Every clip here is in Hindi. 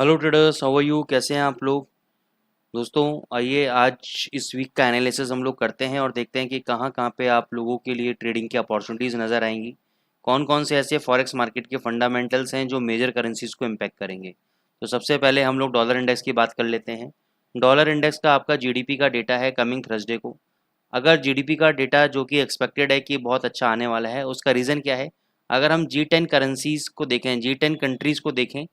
Hello traders, how are you? कैसे हैं आप लोग? दोस्तों, आइए आज इस वीक का एनालिसिस हम लोग करते हैं और देखते हैं कि कहाँ कहाँ पे आप लोगों के लिए ट्रेडिंग की अपॉर्चुनिटीज़ नज़र आएंगी। कौन कौन से ऐसे फॉरेक्स मार्केट के फंडामेंटल्स हैं जो मेजर करेंसीज को इम्पैक्ट करेंगे। तो सबसे पहले हम लोग डॉलर इंडेक्स की बात कर लेते हैं। डॉलर इंडेक्स का आपका जीडीपी का डेटा है कमिंग थर्सडे को। अगर जीडीपी का डेटा जो कि एक्सपेक्टेड है कि बहुत अच्छा आने वाला है, उसका रीज़न क्या है? अगर हम G10 करेंसीज को देखें, G10 कंट्रीज़ को देखें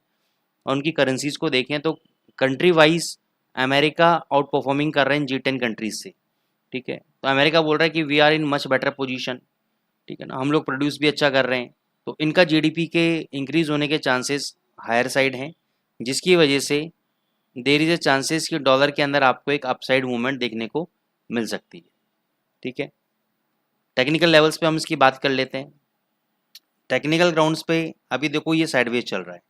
और उनकी करेंसीज को देखें तो country wise America out performing कर रहे हैं G10 कंट्रीज से। ठीक है, तो अमेरिका बोल रहा है कि we are in much better position. ठीक है ना, हम लोग प्रोड्यूस भी अच्छा कर रहे हैं, तो इनका जीडीपी के इंक्रीज होने के चांसेस हायर साइड हैं, जिसकी वजह से देर इज ए चांसेस कि डॉलर के अंदर आपको एक अपसाइड मूवमेंट देखने को मिल सकती है। ठीक है, टेक्निकल लेवल्स पे हम इसकी बात कर लेते हैं। टेक्निकल ग्राउंड्स पे अभी देखो ये साइडवेज चल रहा है।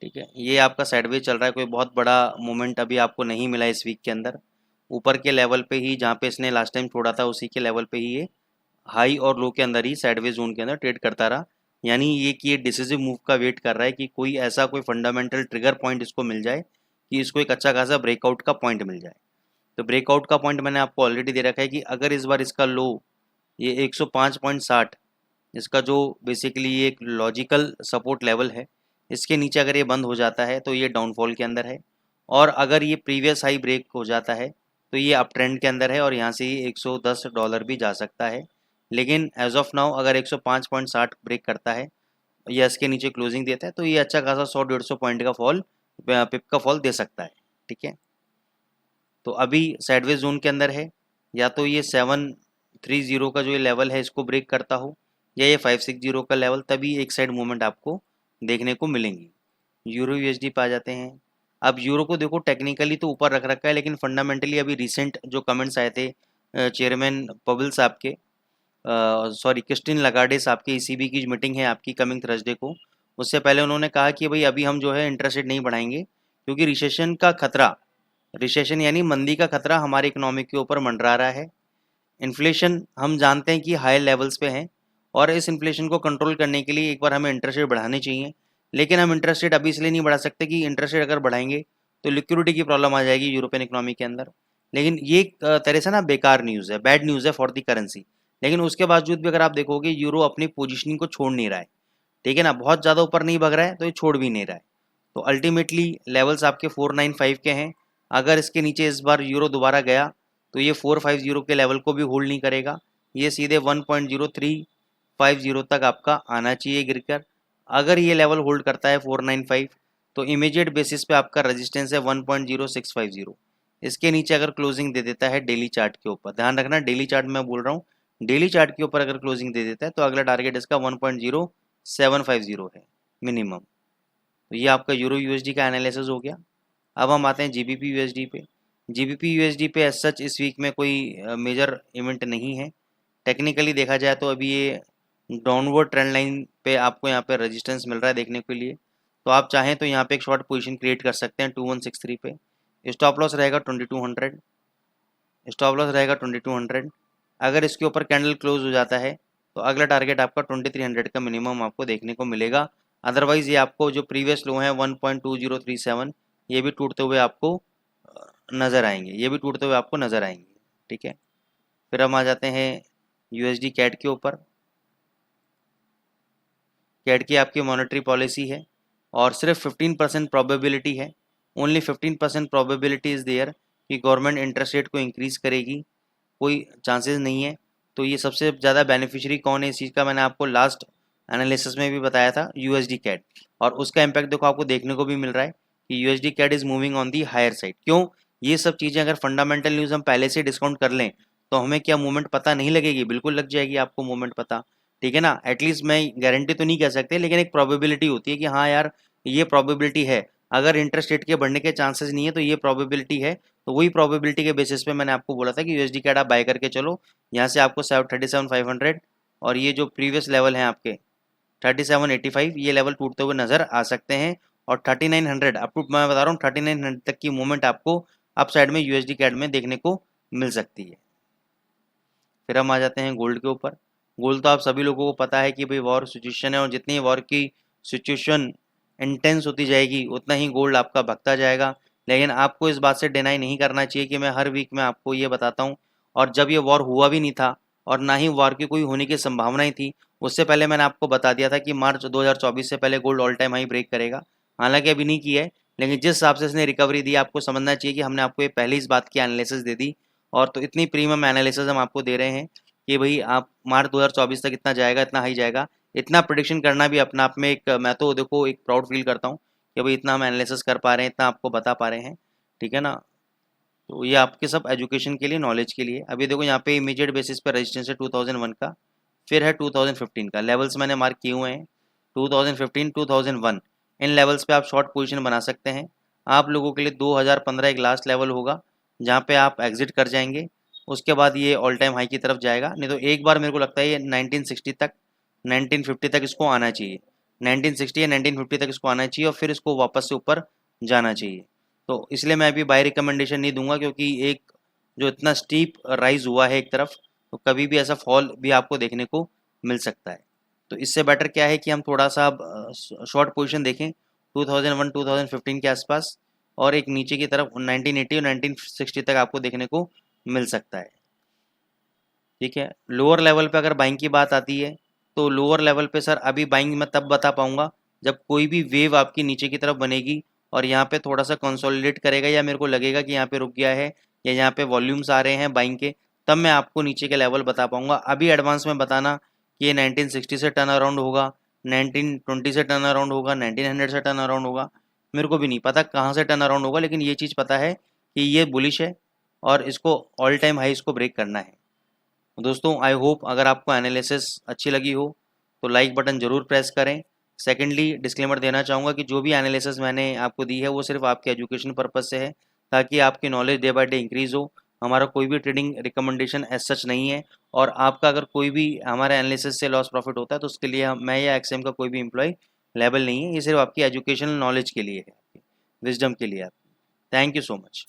ठीक है, ये आपका साइडवेज चल रहा है, कोई बहुत बड़ा मोमेंट अभी आपको नहीं मिला इस वीक के अंदर। ऊपर के लेवल पे ही जहाँ पे इसने लास्ट टाइम छोड़ा था उसी के लेवल पे ही ये हाई और लो के अंदर ही साइडवेज जोन के अंदर ट्रेड करता रहा। यानी ये कि ये डिसिसिव मूव का वेट कर रहा है कि कोई ऐसा कोई फंडामेंटल ट्रिगर पॉइंट इसको मिल जाए कि इसको एक अच्छा खासा ब्रेकआउट का पॉइंट मिल जाए। तो ब्रेकआउट का पॉइंट मैंने आपको ऑलरेडी दे रखा है कि अगर इस बार इसका लो ये 105.60, इसका जो बेसिकली ये एक लॉजिकल सपोर्ट लेवल है, इसके नीचे अगर ये बंद हो जाता है तो ये डाउनफॉल के अंदर है। और अगर ये प्रीवियस हाई ब्रेक हो जाता है तो ये अप ट्रेंड के अंदर है और यहाँ से ये $110 भी जा सकता है। लेकिन एज ऑफ नाउ अगर 105.60 ब्रेक करता है या इसके नीचे क्लोजिंग देता है तो ये अच्छा खासा 100-150 पॉइंट का फॉल, पिप का फॉल दे सकता है। ठीक है, तो अभी साइडवेज जोन के अंदर है, या तो ये 730 का जो ये लेवल है इसको ब्रेक करता हो या ये 560 का लेवल, तभी एक साइड मूवमेंट आपको देखने को मिलेंगी। यूरो यूएसडी पे आ जाते हैं। अब यूरो को देखो, टेक्निकली तो ऊपर रख रखा है लेकिन फंडामेंटली अभी रिसेंट जो कमेंट्स आए थे चेयरमैन पवल साहब के, सॉरी क्रिस्टिन लगार्डे साहब की, ईसीबी की मीटिंग है आपकी कमिंग थर्सडे को, उससे पहले उन्होंने कहा कि भाई अभी हम जो है इंटरेस्ट रेट नहीं बढ़ाएंगे क्योंकि रिसेशन का खतरा, रिसेशन यानी मंदी का खतरा हमारे इकोनॉमी के ऊपर मंडरा रहा है। इन्फ्लेशन हम जानते हैं कि हाई लेवल्स पे है और इस इन्फ्लेशन को कंट्रोल करने के लिए एक बार हमें इंटरेस्ट रेट बढ़ाने चाहिए। लेकिन हम इंटरेस्ट रेट अभी इसलिए नहीं बढ़ा सकते कि इंटरेस्ट रेट अगर बढ़ाएंगे तो लिक्विडिटी की प्रॉब्लम आ जाएगी यूरोपियन इकोनॉमी के अंदर। लेकिन ये एक तरह से ना बेकार न्यूज़ है, बैड न्यूज़ है फॉर दी करेंसी। लेकिन उसके बावजूद भी अगर आप देखोगे यूरो अपनी पोजिशनिंग को छोड़ नहीं रहा है। ठीक है ना, बहुत ज़्यादा ऊपर नहीं भग रहा है तो ये छोड़ भी नहीं रहा है। तो अल्टीमेटली लेवल्स आपके 495 के हैं। अगर इसके नीचे इस बार यूरो दोबारा गया तो ये 450 के लेवल को भी होल्ड नहीं करेगा, ये सीधे 1.0350 तक आपका आना चाहिए गिरकर। अगर ये लेवल होल्ड करता है 495 तो इमीडिएट बेसिस पे आपका रेजिस्टेंस है 1.0650। इसके नीचे अगर क्लोजिंग दे देता है डेली चार्ट के ऊपर, ध्यान रखना डेली चार्ट में बोल रहा हूँ, डेली चार्ट के ऊपर अगर क्लोजिंग दे देता है तो अगला टारगेट इसका 1.0750 है मिनिमम। तो ये आपका यूरो यूएसडी का एनालिसिस हो गया। अब हम आते हैं जीबीपी यूएसडी पे। जीबीपी यूएसडी पे एज सच इस वीक में कोई मेजर इवेंट नहीं है। टेक्निकली देखा जाए तो अभी ये डाउनवर्ड ट्रेंड लाइन पे आपको यहाँ पे रेजिस्टेंस मिल रहा है देखने के लिए। तो आप चाहें तो यहाँ पे एक शॉर्ट पोजीशन क्रिएट कर सकते हैं 2163 पे। स्टॉप लॉस रहेगा 2200, स्टॉप लॉस रहेगा 2200। अगर इसके ऊपर कैंडल क्लोज हो जाता है तो अगला टारगेट आपका 2300 का मिनिमम आपको देखने को मिलेगा। अदरवाइज ये आपको जो प्रीवियस लो है 1.2037, ये भी टूटते हुए आपको नज़र आएंगे, ये भी टूटते हुए आपको नज़र आएंगे। ठीक है, फिर हम आ जाते हैं यूएसडी कैट के ऊपर। कैट की आपकी मॉनेटरी पॉलिसी है और सिर्फ 15% प्रोबेबिलिटी है, ओनली 15% प्रोबेबिलिटी इज़ देयर कि गवर्नमेंट इंटरेस्ट रेट को इंक्रीज़ करेगी, कोई चांसेस नहीं है। तो ये सबसे ज़्यादा बेनिफिशियरी कौन है इस चीज़ का, मैंने आपको लास्ट एनालिसिस में भी बताया था, यूएसडी कैट। और उसका इम्पैक्ट देखो आपको देखने को भी मिल रहा है कि USD CAD is moving on the higher side. क्यों? ये सब चीज़ें अगर फंडामेंटल न्यूज़ हम पहले से डिस्काउंट कर लें तो हमें क्या मूवमेंट पता नहीं लगेगी? बिल्कुल लग जाएगी आपको मूवमेंट पता। ठीक है ना, एटलीस्ट मैं गारंटी तो नहीं कह सकते लेकिन एक प्रोबेबिलिटी होती है कि हाँ यार ये प्रोबेबिलिटी है। अगर इंटरेस्ट रेट के बढ़ने के चांसेस नहीं है तो ये प्रोबेबिलिटी है। तो वही प्रोबेबिलिटी के बेसिस पे मैंने आपको बोला था कि यूएसडी कैट आप बाय करके चलो। यहाँ से आपको 37,500 और ये जो प्रीवियस लेवल हैं आपके 3785, ये लेवल टूटते हुए नजर आ सकते हैं। और 3900 अप टू, मैं बता रहा हूँ 3900 तक की मूवमेंट आपको अप साइड में यूएसडी कैट में देखने को मिल सकती है। फिर हम आ जाते हैं गोल्ड के ऊपर। गोल्ड तो आप सभी लोगों को पता है कि भाई वॉर सिचुएशन है और जितनी वॉर की सिचुएशन इंटेंस होती जाएगी उतना ही गोल्ड आपका भगता जाएगा। लेकिन आपको इस बात से डिनाई नहीं करना चाहिए कि मैं हर वीक में आपको ये बताता हूँ, और जब ये वॉर हुआ भी नहीं था और ना ही वॉर की कोई होने की संभावनाएं थी, उससे पहले मैंने आपको बता दिया था कि मार्च 2024 से पहले gold all time high break करेगा। हालांकि अभी नहीं किया है, लेकिन जिस हिसाब से इसने रिकवरी दी आपको समझना चाहिए कि हमने आपको ये पहले इस बात की एनालिसिस दे दी, और तो इतनी प्रीमियम एनालिसिस हम आपको दे रहे हैं कि भाई आप मार्च 2024 तक इतना जाएगा, इतना हाई जाएगा। इतना प्रिडिक्शन करना भी अपना आप में एक, मैं तो देखो एक प्राउड फील करता हूँ कि भाई इतना हम एनालिसिस कर पा रहे हैं, इतना आपको बता पा रहे हैं, ठीक है ना। तो ये आपके सब एजुकेशन के लिए, नॉलेज के लिए। अभी देखो यहाँ पे इमीडिएट बेसिस पे रेजिस्टेंस है 2001 का, फिर है 2015 का। लेवल्स मैंने मार्क किए हुए हैं 2015, 2001। इन लेवल्स पे आप शॉर्ट पोजीशन बना सकते हैं। आप लोगों के लिए 2015 एक लास्ट लेवल होगा जहाँ पे आप एग्जिट कर जाएंगे। उसके बाद ये ऑल टाइम हाई की तरफ जाएगा, नहीं तो एक बार मेरे को लगता है ये 1960 तक, 1950 तक इसको आना चाहिए। 1960 या 1950 तक इसको आना चाहिए और फिर इसको वापस से ऊपर जाना चाहिए। तो इसलिए मैं अभी बाय रिकमेंडेशन नहीं दूंगा, क्योंकि एक जो इतना स्टीप राइज हुआ है एक तरफ, तो कभी भी ऐसा फॉल भी आपको देखने को मिल सकता है। तो इससे बेटर क्या है कि हम थोड़ा सा शॉर्ट पोजीशन देखें 2001 2015 के आसपास, और एक नीचे की तरफ 1980 और 1960 तक आपको देखने को मिल सकता है, ठीक है। लोअर लेवल पे अगर बाइंग की बात आती है, तो लोअर लेवल पे सर अभी बाइंग मैं तब बता पाऊंगा जब कोई भी वेव आपकी नीचे की तरफ बनेगी और यहाँ पे थोड़ा सा कंसोलिडेट करेगा, या मेरे को लगेगा कि यहाँ पे रुक गया है, या यहाँ पे वॉल्यूम्स आ रहे हैं बाइंग के, तब मैं आपको नीचे के लेवल बता पाऊंगा। अभी एडवांस में बताना कि ये 1960 से टर्न अराउंड होगा, 1920 से टर्न अराउंड होगा, 1900 से टर्न अराउंड होगा, मेरे को भी नहीं पता कहाँ से टर्न अराउंड होगा, लेकिन ये चीज़ पता है कि ये बुलिश है और इसको ऑल टाइम हाई इसको ब्रेक करना है। दोस्तों आई होप अगर आपको एनालिसिस अच्छी लगी हो तो लाइक बटन ज़रूर प्रेस करें। सेकेंडली डिस्क्लेमर देना चाहूँगा कि जो भी एनालिसिस मैंने आपको दी है वो सिर्फ आपके एजुकेशन पर्पज़ से है, ताकि आपकी knowledge day by day increase हो। हमारा कोई भी ट्रेडिंग रिकमेंडेशन एज सच नहीं है, और आपका अगर कोई भी हमारे एनालिसिस से लॉस प्रॉफिट होता है तो उसके लिए मैं या एक्सएम का कोई भी एम्प्लॉय लेवल नहीं है। ये सिर्फ आपकी एजुकेशनल नॉलेज के लिए है, विजडम के लिए। आप थैंक यू सो मच।